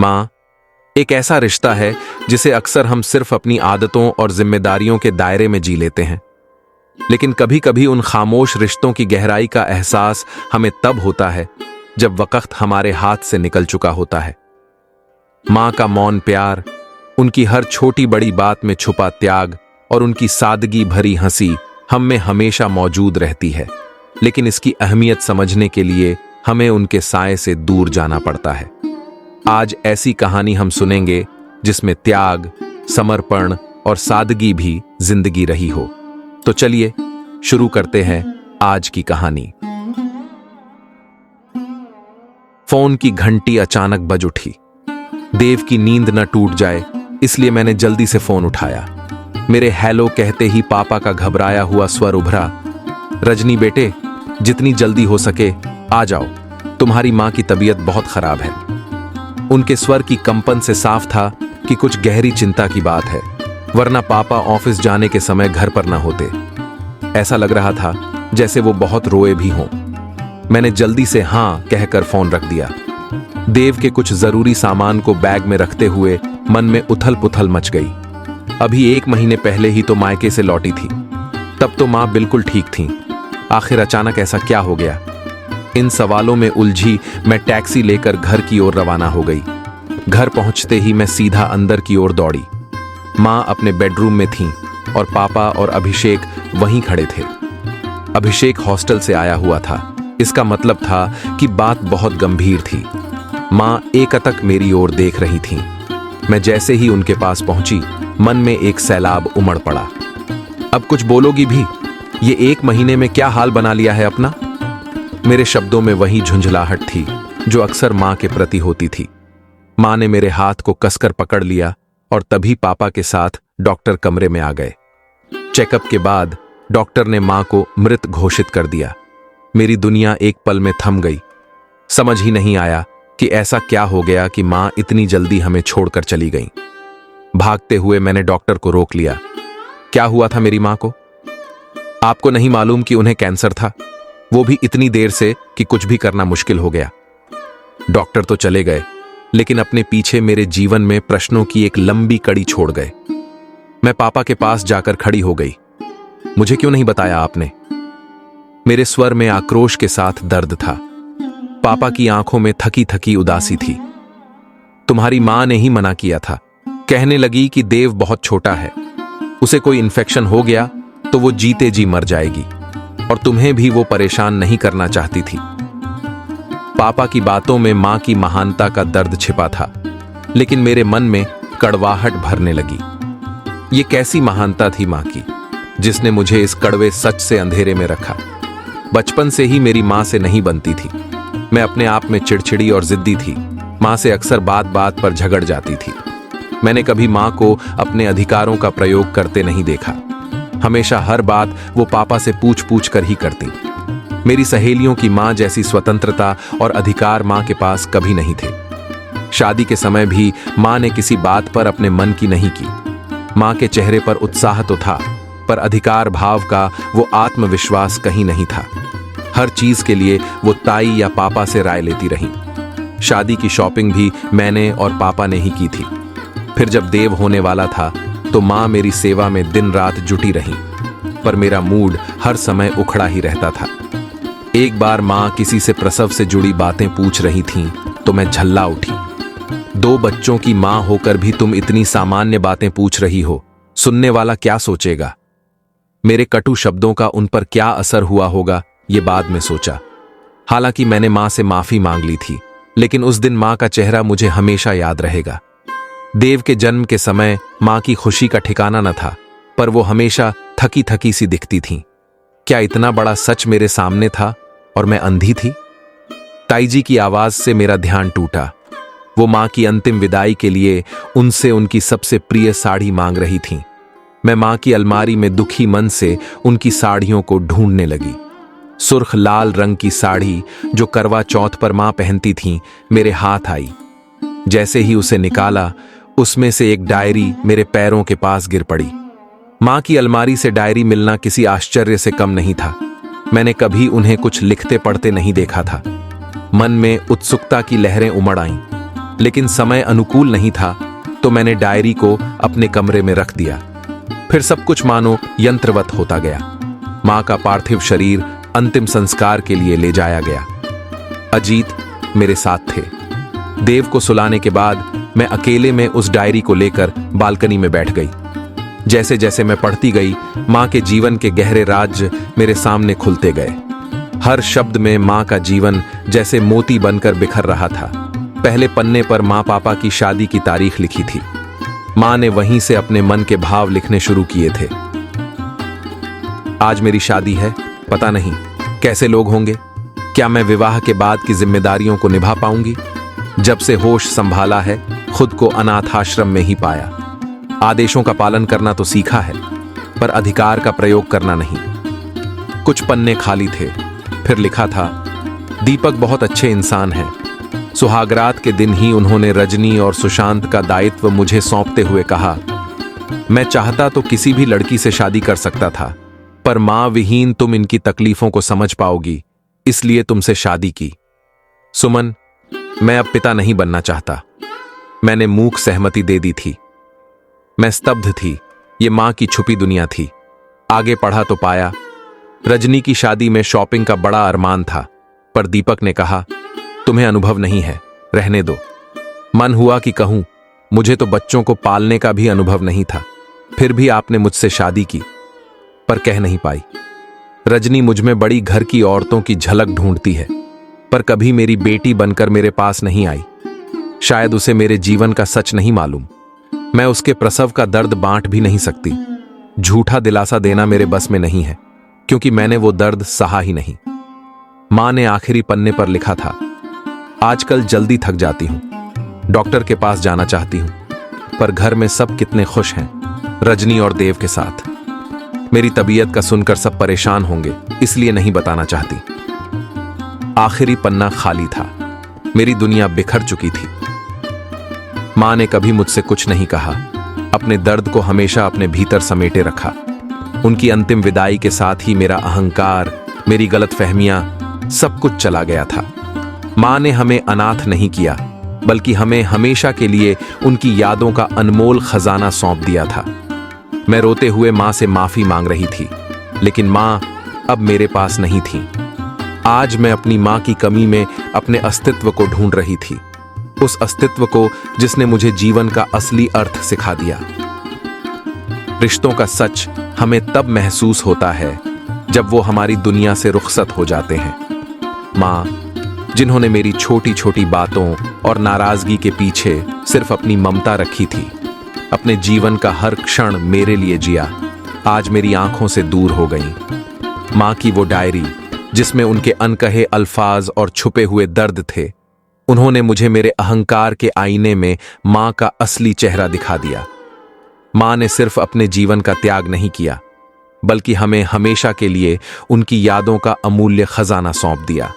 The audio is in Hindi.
माँ एक ऐसा रिश्ता है जिसे अक्सर हम सिर्फ अपनी आदतों और जिम्मेदारियों के दायरे में जी लेते हैं, लेकिन कभी कभी उन खामोश रिश्तों की गहराई का एहसास हमें तब होता है जब वक्त हमारे हाथ से निकल चुका होता है। माँ का मौन प्यार, उनकी हर छोटी बड़ी बात में छुपा त्याग और उनकी सादगी भरी हंसी हम में हमेशा मौजूद रहती है, लेकिन इसकी अहमियत समझने के लिए हमें उनके साए से दूर जाना पड़ता है। आज ऐसी कहानी हम सुनेंगे जिसमें त्याग, समर्पण और सादगी भी जिंदगी रही हो। तो चलिए शुरू करते हैं आज की कहानी। फोन की घंटी अचानक बज उठी। देव की नींद न टूट जाए इसलिए मैंने जल्दी से फोन उठाया। मेरे हेलो कहते ही पापा का घबराया हुआ स्वर उभरा। रजनी बेटे, जितनी जल्दी हो सके आ जाओ, तुम्हारी मां की तबीयत बहुत खराब है। उनके स्वर की कंपन से साफ था कि कुछ गहरी चिंता की बात है, वरना पापा ऑफिस जाने के समय घर पर ना होते। ऐसा लग रहा था जैसे वो बहुत रोए भी हों। मैंने जल्दी से हां कहकर फोन रख दिया। देव के कुछ जरूरी सामान को बैग में रखते हुए मन में उथल पुथल मच गई। अभी 1 महीने पहले ही तो मायके से लौटी थी, तब तो मां बिल्कुल ठीक थी। आखिर अचानक ऐसा क्या हो गया? इन सवालों में उलझी मैं टैक्सी लेकर घर की ओर रवाना हो गई। घर पहुंचते ही मैं सीधा अंदर की ओर दौड़ी। मां अपने बेडरूम में थीं और पापा और अभिषेक वहीं खड़े थे। अभिषेक हॉस्टल से आया हुआ था। इसका मतलब था कि बात बहुत गंभीर थी। मां एकटक मेरी ओर देख रही थीं। मैं जैसे ही उनके पास पहुंची, मन में एक सैलाब उमड़ पड़ा। अब कुछ बोलोगी भी? ये 1 महीने में क्या हाल बना लिया है अपना? मेरे शब्दों में वही झुंझलाहट थी जो अक्सर मां के प्रति होती थी। मां ने मेरे हाथ को कसकर पकड़ लिया और तभी पापा के साथ डॉक्टर कमरे में आ गए। चेकअप के बाद डॉक्टर ने मां को मृत घोषित कर दिया। मेरी दुनिया एक पल में थम गई। समझ ही नहीं आया कि ऐसा क्या हो गया कि मां इतनी जल्दी हमें छोड़कर चली गई। भागते हुए मैंने डॉक्टर को रोक लिया। क्या हुआ था मेरी मां को? आपको नहीं मालूम कि उन्हें कैंसर था? वो भी इतनी देर से कि कुछ भी करना मुश्किल हो गया। डॉक्टर तो चले गए, लेकिन अपने पीछे मेरे जीवन में प्रश्नों की एक लंबी कड़ी छोड़ गए। मैं पापा के पास जाकर खड़ी हो गई। मुझे क्यों नहीं बताया आपने? मेरे स्वर में आक्रोश के साथ दर्द था। पापा की आंखों में थकी थकी उदासी थी। तुम्हारी मां ने ही मना किया था। कहने लगी कि देव बहुत छोटा है, उसे कोई इन्फेक्शन हो गया तो वो जीते जी मर जाएगी, और तुम्हें भी वो परेशान नहीं करना चाहती थी। पापा की बातों में मां की महानता का दर्द छिपा था, लेकिन मेरे मन में कड़वाहट भरने लगी। ये कैसी महानता थी मां की, जिसने मुझे इस कड़वे सच से अंधेरे में रखा? बचपन से ही मेरी मां से नहीं बनती थी। मैं अपने आप में चिड़चिड़ी और जिद्दी थी। मां से अक्सर बात बात पर झगड़ जाती थी। मैंने कभी मां को अपने अधिकारों का प्रयोग करते नहीं देखा। हमेशा हर बात वो पापा से पूछ पूछ कर ही करती। मेरी सहेलियों की मां जैसी स्वतंत्रता और अधिकार मां के पास कभी नहीं थे। शादी के समय भी मां ने किसी बात पर अपने मन की नहीं की। मां के चेहरे पर उत्साह तो था, पर अधिकार भाव का वो आत्मविश्वास कहीं नहीं था। हर चीज के लिए वो ताई या पापा से राय लेती रही। शादी की शॉपिंग भी मैंने और पापा ने ही की थी। फिर जब देव होने वाला था तो मां मेरी सेवा में दिन रात जुटी रही, पर मेरा मूड हर समय उखड़ा ही रहता था। एक बार मां किसी से प्रसव से जुड़ी बातें पूछ रही थीं तो मैं झल्ला उठी। 2 बच्चों की मां होकर भी तुम इतनी सामान्य बातें पूछ रही हो, सुनने वाला क्या सोचेगा? मेरे कटु शब्दों का उन पर क्या असर हुआ होगा, ये बाद में सोचा। हालांकि मैंने मां से माफी मांग ली थी, लेकिन उस दिन मां का चेहरा मुझे हमेशा याद रहेगा। देव के जन्म के समय मां की खुशी का ठिकाना न था, पर वो हमेशा थकी थकी सी दिखती थीं। क्या इतना बड़ा सच मेरे सामने था और मैं अंधी थी? ताई जी की आवाज से मेरा ध्यान टूटा। वो मां की अंतिम विदाई के लिए उनसे उनकी सबसे प्रिय साड़ी मांग रही थीं। मैं मां की अलमारी में दुखी मन से उनकी साड़ियों को ढूंढने लगी। सुर्ख लाल रंग की साड़ी जो करवा चौथ पर मां पहनती थीं, मेरे हाथ आई। जैसे ही उसे निकाला, उसमें से एक डायरी मेरे पैरों के पास गिर पड़ी। मां की अलमारी से डायरी मिलना किसी आश्चर्य से कम नहीं था। मैंने कभी उन्हें कुछ लिखते पढ़ते नहीं देखा था। मन में उत्सुकता की लहरें उमड़ आईं। लेकिन समय अनुकूल नहीं था तो मैंने डायरी को अपने कमरे में रख दिया। फिर सब कुछ मानो यंत्रवत होता गया। मां का पार्थिव शरीर अंतिम संस्कार के लिए ले जाया गया। अजीत मेरे साथ थे। देव को सुलाने के बाद मैं अकेले में उस डायरी को लेकर बालकनी में बैठ गई। जैसे जैसे मैं पढ़ती गई, मां के जीवन के गहरे राज मेरे सामने खुलते गए। हर शब्द में मां का जीवन जैसे मोती बनकर बिखर रहा था। पहले पन्ने पर मां पापा की शादी की तारीख लिखी थी। मां ने वहीं से अपने मन के भाव लिखने शुरू किए थे। आज मेरी शादी है, पता नहीं कैसे लोग होंगे। क्या मैं विवाह के बाद की जिम्मेदारियों को निभा पाऊंगी? जब से होश संभाला है, खुद को अनाथ आश्रम में ही पाया। आदेशों का पालन करना तो सीखा है, पर अधिकार का प्रयोग करना नहीं। कुछ पन्ने खाली थे। फिर लिखा था, दीपक बहुत अच्छे इंसान हैं। सुहागरात के दिन ही उन्होंने रजनी और सुशांत का दायित्व मुझे सौंपते हुए कहा, मैं चाहता तो किसी भी लड़की से शादी कर सकता था, पर मां विहीन तुम इनकी तकलीफों को समझ पाओगी, इसलिए तुमसे शादी की। सुमन, मैं अब पिता नहीं बनना चाहता। मैंने मूक सहमति दे दी थी। मैं स्तब्ध थी। ये मां की छुपी दुनिया थी। आगे पढ़ा तो पाया, रजनी की शादी में शॉपिंग का बड़ा अरमान था, पर दीपक ने कहा, तुम्हें अनुभव नहीं है, रहने दो। मन हुआ कि कहूं, मुझे तो बच्चों को पालने का भी अनुभव नहीं था, फिर भी आपने मुझसे शादी की। पर कह नहीं पाई। रजनी मुझ में बड़ी घर की औरतों की झलक ढूंढती है, पर कभी मेरी बेटी बनकर मेरे पास नहीं आई। शायद उसे मेरे जीवन का सच नहीं मालूम। मैं उसके प्रसव का दर्द बांट भी नहीं सकती। झूठा दिलासा देना मेरे बस में नहीं है, क्योंकि मैंने वो दर्द सहा ही नहीं। मां ने आखिरी पन्ने पर लिखा था, आजकल जल्दी थक जाती हूं, डॉक्टर के पास जाना चाहती हूं, पर घर में सब कितने खुश हैं, रजनी और देव के साथ। मेरी तबीयत का सुनकर सब परेशान होंगे, इसलिए नहीं बताना चाहती। आखिरी पन्ना खाली था। मेरी दुनिया बिखर चुकी थी। मां ने कभी मुझसे कुछ नहीं कहा, अपने दर्द को हमेशा अपने भीतर समेटे रखा। उनकी अंतिम विदाई के साथ ही मेरा अहंकार, मेरी गलतफहमियां, सब कुछ चला गया था। मां ने हमें अनाथ नहीं किया, बल्कि हमें हमेशा के लिए उनकी यादों का अनमोल खजाना सौंप दिया था। मैं रोते हुए मां से माफी मांग रही थी, लेकिन मां अब मेरे पास नहीं थी। आज मैं अपनी मां की कमी में अपने अस्तित्व को ढूंढ रही थी, उस अस्तित्व को जिसने मुझे जीवन का असली अर्थ सिखा दिया। रिश्तों का सच हमें तब महसूस होता है जब वो हमारी दुनिया से रुखसत हो जाते हैं। मां, जिन्होंने मेरी छोटी छोटी बातों और नाराजगी के पीछे सिर्फ अपनी ममता रखी थी, अपने जीवन का हर क्षण मेरे लिए जिया, आज मेरी आंखों से दूर हो गईं। मां की वो डायरी, जिसमें उनके अनकहे अल्फाज और छुपे हुए दर्द थे, उन्होंने मुझे मेरे अहंकार के आईने में मां का असली चेहरा दिखा दिया। मां ने सिर्फ अपने जीवन का त्याग नहीं किया, बल्कि हमें हमेशा के लिए उनकी यादों का अमूल्य खजाना सौंप दिया।